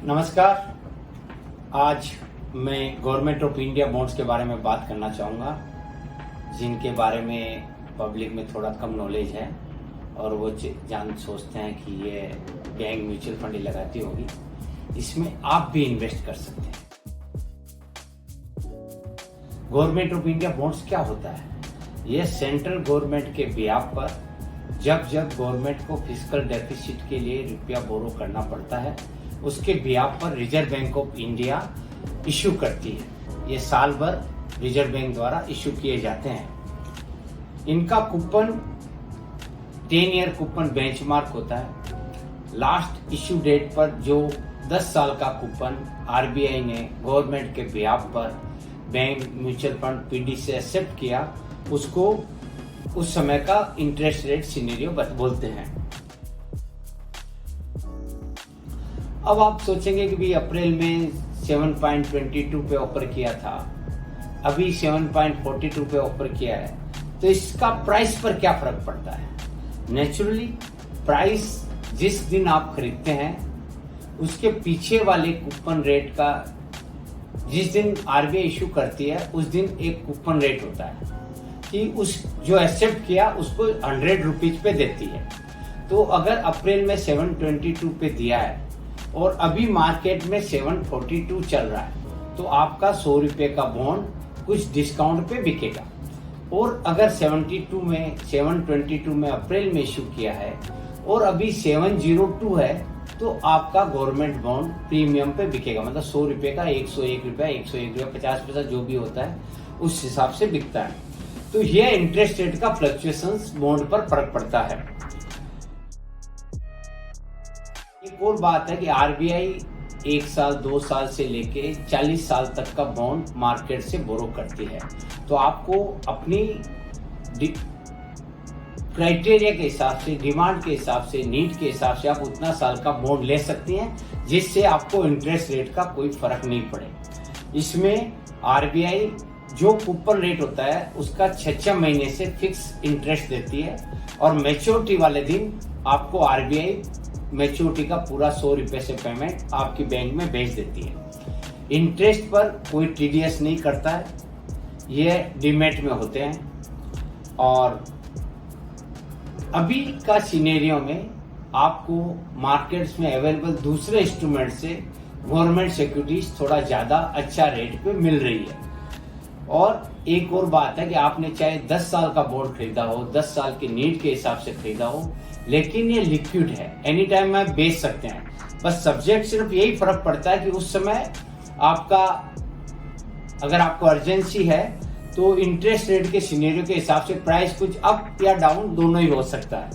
नमस्कार। आज मैं गवर्नमेंट ऑफ इंडिया बॉन्ड्स के बारे में बात करना चाहूँगा, जिनके बारे में पब्लिक में थोड़ा कम नॉलेज है और वो सोचते हैं कि ये बैंक म्यूचुअल फंड ही लगाती होगी। इसमें आप भी इन्वेस्ट कर सकते हैं। गवर्नमेंट ऑफ इंडिया बॉन्ड्स क्या होता है? ये सेंट्रल गवर्नमेंट के बिहाफ पर जब गवर्नमेंट को फिस्कल डेफिसिट के लिए रुपया बोरो करना पड़ता है, उसके बिहाफ पर reserve bank of India issue करती है। ये साल भर रिजर्व बैंक द्वारा इशू किए जाते हैं। इनका कूपन 10 ईयर कूपन बेंचमार्क होता है। लास्ट इशू डेट पर जो 10 साल का कूपन आरबीआई ने गवर्नमेंट के बिहाफ पर बैंक म्यूचुअल फंड पीडी से एक्सेप्ट किया, उसको उस समय का इंटरेस्ट रेट सिनेरियो बोलते हैं। अब आप सोचेंगे कि भी अप्रैल में 7.22 पे ऑफर किया था, अभी 7.42 पे ऑफर किया है, तो इसका प्राइस पर क्या फर्क पड़ता है? नेचुरली प्राइस जिस दिन आप खरीदते हैं उसके पीछे वाले कूपन रेट का, जिस दिन आरबीआई इशू करती है उस दिन एक कूपन रेट होता है कि उस जो एक्सेप्ट किया उसको 100 रुपीज पे देती है। तो अगर अप्रैल में 722 पे दिया है और अभी मार्केट में 742 चल रहा है, तो आपका 100 रुपए का बॉन्ड कुछ डिस्काउंट पे बिकेगा। और अगर 722 में अप्रैल में इशू किया है और अभी 702 है, तो आपका गवर्नमेंट बॉन्ड प्रीमियम पे बिकेगा। मतलब 100 रुपए का 101 रुपया, 101 रुपया 50 पैसा जो भी होता है उस हिसाब से बिकता है। तो यह इंटरेस्ट रेट का फ्लक्चुएशंस बॉन्ड पर फर्क पड़ता है। एक और बात है कि आरबीआई 1 साल 2 साल से लेके 40 साल तक का बॉन्ड मार्केट से बोरो करती है। तो आपको अपनी क्राइटेरिया के हिसाब से, डिमांड के हिसाब से, नीड के हिसाब से आप उतना साल का बॉन्ड ले सकती हैं, जिससे आपको इंटरेस्ट रेट का कोई फर्क नहीं पड़े। इसमें आरबीआई जो कूपन रेट होता है उसका 6 महीने से फिक्स इंटरेस्ट देती है और मैच्योरिटी वाले दिन आपको आरबीआई मैच्योरिटी का पूरा 100 रुपए से पेमेंट आपकी बैंक में भेज देती है। इंटरेस्ट पर कोई टीडीएस नहीं करता है, ये डीमैट में होते हैं। और अभी का सिनेरियो में आपको मार्केट्स में अवेलेबल दूसरे इंस्ट्रूमेंट से गवर्नमेंट सिक्योरिटीज थोड़ा ज्यादा अच्छा रेट पे मिल रही है। और एक और बात है कि आपने चाहे 10 साल का बॉन्ड खरीदा हो, 10 साल की नीड के हिसाब से खरीदा हो, लेकिन ये लिक्विड है, एनी टाइम आप बेच सकते हैं। बस सब्जेक्ट सिर्फ यही फर्क पड़ता है कि उस समय आपका, अगर आपको अर्जेंसी है तो इंटरेस्ट रेट के सिनेरियो के हिसाब से प्राइस कुछ अप या डाउन दोनों ही हो सकता है।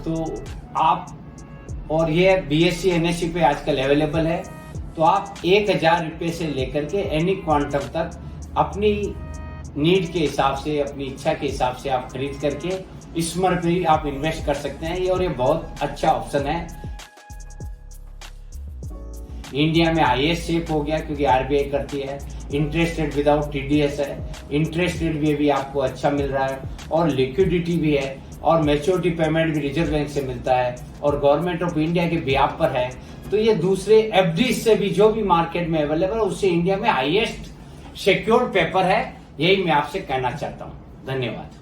तो आप, और ये बीएससी एनएससी पे आजकल अवेलेबल है, तो आप 1000 रुपये से लेकर के एनी क्वांटम तक अपनी नीड के हिसाब से, अपनी इच्छा के हिसाब से आप खरीद करके इसमें भी आप इन्वेस्ट कर सकते हैं। और ये बहुत अच्छा ऑप्शन है। इंडिया में हाईएस्ट सेफ हो गया क्योंकि आरबीआई करती है। इंटरेस्ट रेट विदाउट टीडीएस है, इंटरेस्ट रेट भी आपको अच्छा मिल रहा है और लिक्विडिटी भी है और मैच्योरिटी पेमेंट भी रिजर्व बैंक से मिलता है और गवर्नमेंट ऑफ इंडिया के बिहाफ पर है। तो ये दूसरे एफडी से भी जो भी मार्केट में अवेलेबल है उससे इंडिया में हाईएस्ट सिक्योर्ड पेपर है। यही मैं आपसे कहना चाहता हूँ। धन्यवाद।